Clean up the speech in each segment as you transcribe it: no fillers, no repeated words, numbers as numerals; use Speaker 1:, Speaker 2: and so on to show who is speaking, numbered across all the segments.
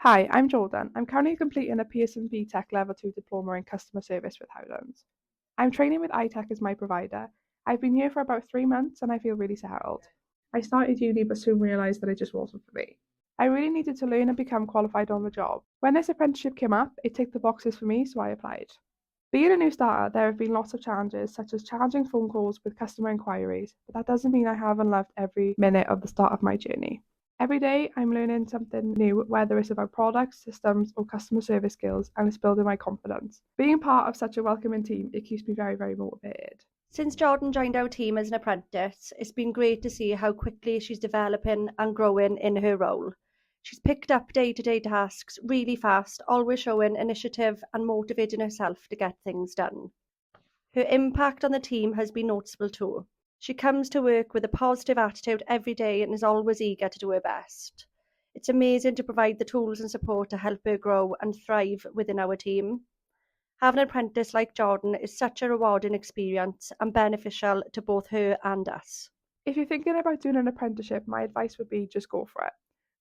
Speaker 1: Hi, I'm Jordan. I'm currently completing a Pearson BTEC Level 2 Diploma in Customer Service with Howdens. I'm training with Itec as my provider. I've been here for about 3 months and I feel really settled. I started uni but soon realised that it just wasn't for me. I really needed to learn and become qualified on the job. When this apprenticeship came up, it ticked the boxes for me, so I applied. Being a new starter, there have been lots of challenges, such as challenging phone calls with customer inquiries, but that doesn't mean I haven't loved every minute of the start of my journey. Every day, I'm learning something new, whether it's about products, systems, or customer service skills, and it's building my confidence. Being part of such a welcoming team, it keeps me very, very motivated.
Speaker 2: Since Jordan joined our team as an apprentice, it's been great to see how quickly she's developing and growing in her role. She's picked up day-to-day tasks really fast, always showing initiative and motivating herself to get things done. Her impact on the team has been noticeable too. She comes to work with a positive attitude every day and is always eager to do her best. It's amazing to provide the tools and support to help her grow and thrive within our team. Having an apprentice like Jordan is such a rewarding experience and beneficial to both her and us.
Speaker 1: If you're thinking about doing an apprenticeship, my advice would be just go for it.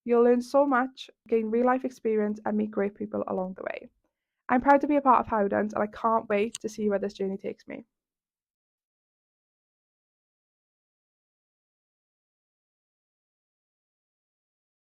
Speaker 1: You'll learn so much, gain real life experience, and meet great people along the way. I'm proud to be a part of Howdens and I can't wait to see where this journey takes me.